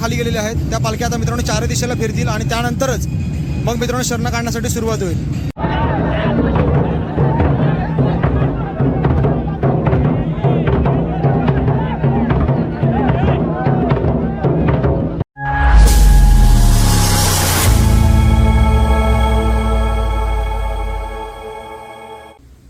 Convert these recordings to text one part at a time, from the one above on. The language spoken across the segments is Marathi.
खाली गेलेल्या आहेत त्या पालख्या आता मित्रांनो चारही दिशेला फिरतील आणि त्यानंतरच मग मित्रांनो शरण काढण्यासाठी सुरुवात होईल.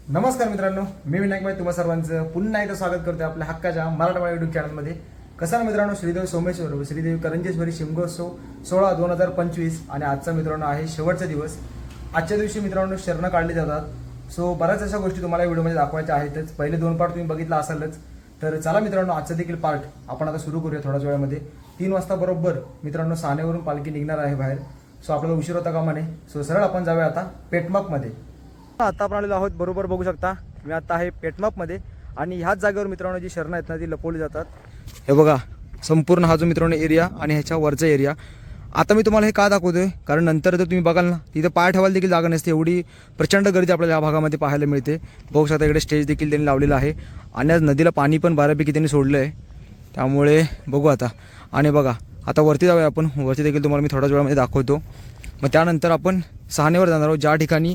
नमस्कार मित्रांनो, मी विनायक भाई तुम्हा सर्वांचं पुन्हा एकदा स्वागत करतो आपल्या हक्काच्या मराठवाडा युट्यूब चॅनलमध्ये. कसं ना मित्रांनो, श्रीदेव सोमेश्वर व श्रीदेवी करंजेश्वरी शिमगोत्सव 16/2025 आणि आजचा मित्रांनो आहे शेवटचा दिवस. आजच्या दिवशी मित्रांनो शरण काढली जातात. सो बऱ्याच अशा गोष्टी तुम्हाला व्हिडिओमध्ये दाखवायच्या आहेतच. पहिले 2 पार्ट तुम्ही बघितला असालच. तर चला मित्रांनो, आजचा देखील पार्ट आपण आता सुरू करूया थोड्याच वेळामध्ये. 3 वाजता बरोबर मित्रांनो सानेवरून पालखी निघणार आहे बाहेर. सो आपल्याला उशीर होता कामा नये. सो सरळ आपण जाऊया आता पेटमापमध्ये. आता आपण आलेलो आहोत, बरोबर बघू शकता मी आता आहे पेटमापमध्ये आणि ह्याच जागेवर मित्रांनो जी शरण आहेत ना ती लपवली जातात. हे बघा संपूर्ण हा जो मित्रांनो एरिया आणि ह्याच्या वरचा एरिया. आता मी तुम्हाला हे का दाखवतोय कारण नंतर जर तुम्ही बघाल ना तिथं पाय ठेवायला देखील जागा नसते. एवढी प्रचंड गर्दी आपल्याला या भागामध्ये पाहायला मिळते. बघू शकता इकडे स्टेज देखील त्यांनी लावलेलं आहे आणि आज नदीला पाणी पण बऱ्यापैकी त्यांनी सोडलं आहे. त्यामुळे बघू आता. आणि बघा आता वरती जाऊया आपण. वरती देखील तुम्हाला मी थोड्याच वेळामध्ये दाखवतो. मग त्यानंतर आपण सानेवर जाणार आहोत, ज्या ठिकाणी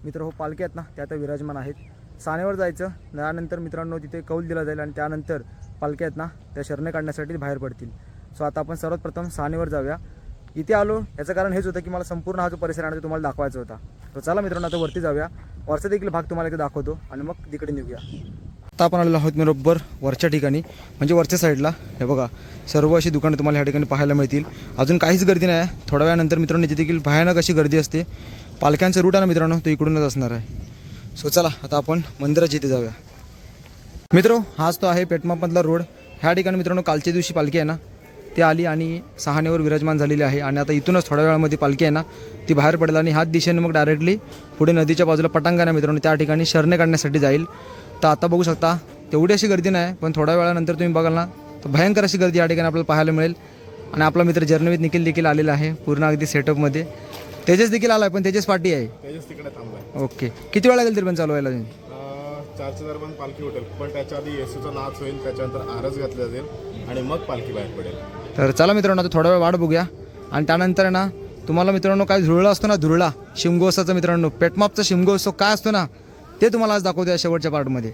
मित्र हो पालखी आहेत ना त्या आता विराजमान आहेत. सानेवर जायचं, त्यानंतर मित्रांनो तिथे कौल दिला जाईल आणि त्यानंतर पालखी आहेत ना त्या शरणे काढण्यासाठी बाहेर पडतील. सो आता आपण सर्वात प्रथम सानेवर जाऊया. इथे आलो याचं कारण हेच होतं की मला संपूर्ण हा जो परिसर आहे तो तुम्हाला दाखवायचा होता. तर चला मित्रांनो आता वरती जाऊया. वरचा देखील भाग तुम्हाला इथे दाखवतो आणि मग तिकडे निघूया. आता आपण आलेलो आहोत बरोबर वरच्या ठिकाणी, म्हणजे वरच्या साईडला. हे बघा सर्व अशी दुकानं तुम्हाला ह्या ठिकाणी पाहायला मिळतील. अजून काहीच गर्दी नाही आहे. थोड्या वेळानंतर मित्रांनो इथे देखील भयानक अशी गर्दी असते. पालख्यांचं रूट आहे ना मित्रांनो तो इकडूनच असणार आहे. सो चला आता आपण मंदिराच्या इथे जाऊया. मित्रो हाच तो आहे पेटमापमधला रोड. ह्या ठिकाणी मित्रांनो कालच्या दिवशी पालखी आहे ना ती आली आणि सहानेवर विराजमान झालेली आहे आणि आता इथूनच थोड्या वेळामध्ये पालखी आहे ना ती बाहेर पडेल आणि ह्याच दिशेने मग डायरेक्टली पुढे नदीच्या बाजूला पटांगण आहे मित्रांनो त्या ठिकाणी शरणे काढण्यासाठी जाईल. तर आता बघू शकता तेवढी अशी गर्दी नाही, पण थोड्या वेळानंतर तुम्ही बघाल ना तर भयंकर अशी गर्दी या ठिकाणी आपल्याला पाहायला मिळेल. आणि आपला मित्र जर्नवीत निखिल देखील आलेला आहे पूर्ण अगदी सेटअपमध्ये. तेजस देखील आला आहे, पण तेजस पार्टी आहे. तेजस तिकडे थांबलाय. ओके, किती वेळ लागेल तरी पण चालू व्हायला? 4च्या दरम्यान पालखी उठेल, पण त्याच्या आधी येसूचा नाच होईल, त्याच्यानंतर आरस घातला जाईल आणि मग पालखी बाहेर पडेल. तर चला मित्रांनो आता थोडा वेळ वाट बघूया आणि त्यानंतर ना तुम्हाला मित्रांनो काय धुरळा असतो ना, धुरळा शिमगोत्सवाचा मित्रांनो पेटमापचा शिमगोत्सव काय असतो ना ते तुम्हाला आज दाखवतो या शेवटच्या पार्टमध्ये.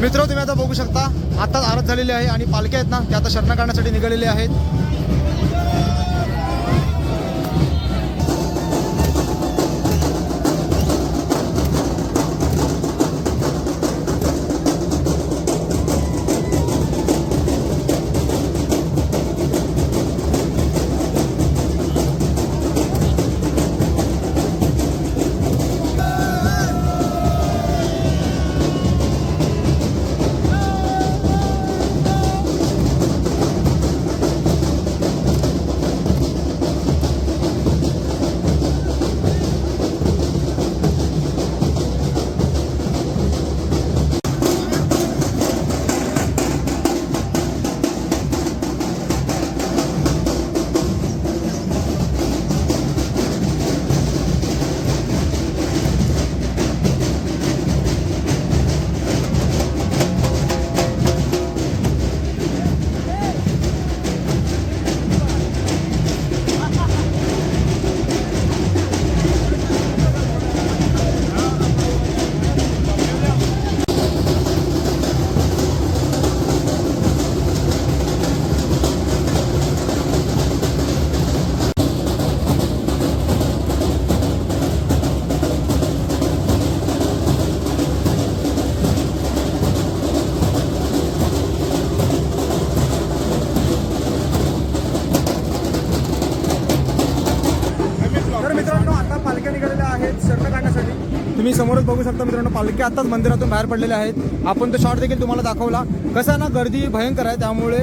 मित्र तुम्ही आता बघू शकता आताच आरत झालेली आहे आणि पालख्या आहेत ना त्या आता शरण काढण्यासाठी निघालेले आहेत. तर मित्रांनो आता पालख्या निघालेल्या आहेत शर्ट काढण्यासाठी. तुम्ही समोरच बघू शकता मित्रांनो, पालख्या आताच मंदिरातून बाहेर पडलेल्या आहेत. आपण तो शॉट देखील तुम्हाला दाखवला. कसं आहे ना, गर्दी भयंकर आहे, त्यामुळे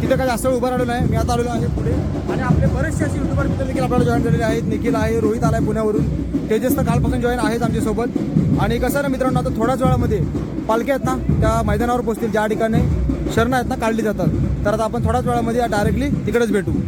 तिथे काही जास्त उभं राहिलो नाही. मी आता आलेलो आहे पुढे आणि आपले बरेचसे असे युट्यूबर मित्र देखील आपल्याला जॉईन झालेले आहेत. निखिल आहे, रोहित आलाय पुण्यावरून, तेजस तर कालपासून जॉईन आहेत आमच्यासोबत. आणि कसं आहे ना मित्रांनो, आता थोड्याच वेळामध्ये पालख्या आहेत ना त्या मैदानावर पोहोचतील ज्या ठिकाणी शरण आहेत ना काढली जातात. तर आता आपण थोड्याच वेळामध्ये डायरेक्टली तिकडेच भेटू.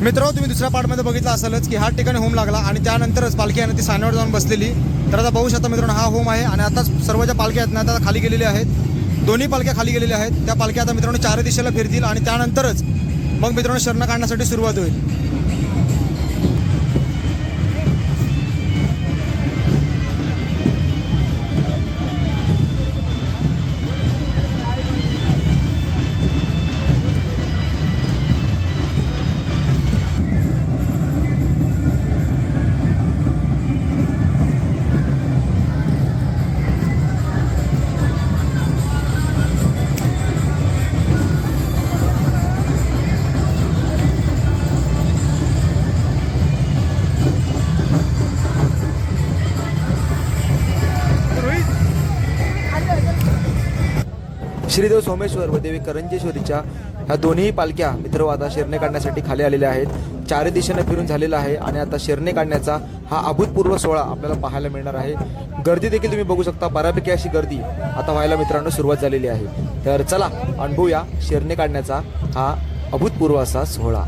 मित्रांनो, तुम्ही दुसऱ्या पार्टमध्ये बघितलं असेलच की ह्या ठिकाणी होम लागला आणि त्यानंतरच पालखी आहे ना ती सानेवर जाऊन बसलेली. तर आता बघू शकता मित्रांनो, हा होम आहे आणि आता सर्व ज्या पालख्या आहेत ना त्या खाली गेलेल्या आहेत. दोन्ही पालख्या खाली गेलेल्या आहेत. त्या पालख्या आता मित्रांनो चारही दिशेला फिरतील आणि त्यानंतरच मग मित्रांनो शरण काढण्यासाठी सुरुवात होईल. श्रीदेव सोमेश्वर व देवी करंजेश्वरीच्या ह्या दोन्ही पालख्या मित्र आता शिरणे काढण्यासाठी खाली आलेल्या आहेत. चारही दिशेने फिरून झालेला आहे आणि आता शिरणे काढण्याचा हा अभूतपूर्व सोहळा आपल्याला पाहायला मिळणार आहे. गर्दी देखील तुम्ही बघू शकता, बऱ्यापैकी अशी गर्दी आता व्हायला मित्रांनो सुरुवात झालेली आहे. तर चला अनुभवूया शिरणे काढण्याचा हा अभूतपूर्व असा सोहळा.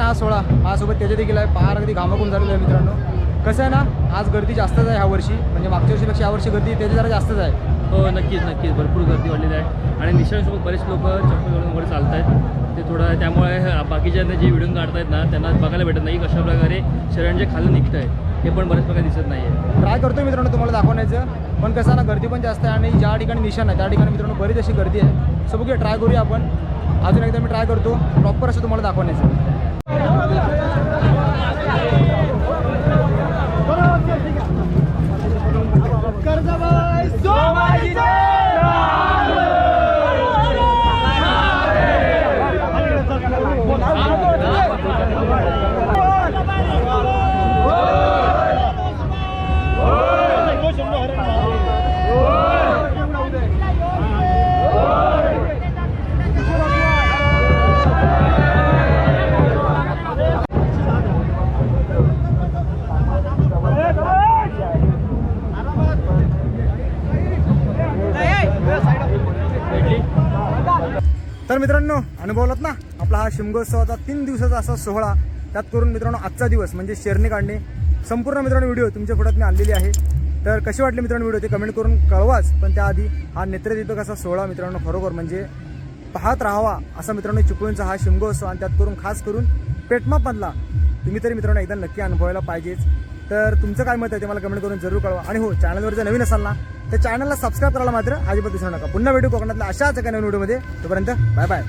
हा सोहळा माझ्यासोबत त्याच्या देखील आहे. पार अगदी घामाकून झालेलं आहे मित्रांनो. कसं आहे ना, आज गर्दी जास्तच आहे ह्या वर्षी, म्हणजे मागच्या वर्षीपेक्षा यावर्षी गर्दी त्याची जरा जास्तच आहे. हो नक्कीच नक्कीच भरपूर गर्दी वाढलेली आहे आणि निशांसोबत बरेच लोक चप्पल घालून वगैरे चालत आहेत. ते थोडं त्यामुळे बाकीच्यांना जे व्हिडिओ काढतायत ना त्यांना बघायला भेटत नाही कशा प्रकारे शरीरांचे खाली निघत आहे हे पण बऱ्याच प्रकारे दिसत नाही आहे. ट्राय करतो मित्रांनो तुम्हाला दाखवण्याचं, पण कसं ना गर्दी पण जास्त आहे आणि ज्या ठिकाणी निशाण आहे त्या ठिकाणी मित्रांनो बरीच अशी गर्दी आहे. सो बघूया, ट्राय करूया आपण. अजून एकदा मी ट्राय करतो प्रॉपर असं तुम्हाला दाखवण्याचं. तर मित्रांनो अनुभवलात ना आपला हा शिमगोत्सवाचा 3 दिवसाचा असा सोहळा. त्यात करून मित्रांनो आजचा दिवस म्हणजे शेरणी काढणे संपूर्ण मित्रांनो व्हिडिओ तुमच्या पुढ्यात मी आणलेली आहे. तर कसे वाटले मित्रांनो व्हिडिओ ते कमेंट करून कळवाच. पण त्याआधी हा नेत्रदीपक असा सोहळा मित्रांनो खरोखर म्हणजे पाहत राहावा असा मित्रांनो चिपळूणचा हा शिमगोत्सव, आणि त्यात करून खास करून पेटमापमधला तुम्ही तरी मित्रांनो एकदा नक्की अनुभवायला पाहिजेच. तर तुमचं काय मत आहे ते मला कमेंट करून जरूर कळवा. आणि हो, चॅनलवर जर नवीन असाल ना तर चॅनलला सबस्क्राईब करायला मात्र अजिबात विसरू नका. पुन्हा भेटू कोकणातल्या अशाच एका नवीन व्हिडिओमध्ये. तोपर्यंत बाय बाय.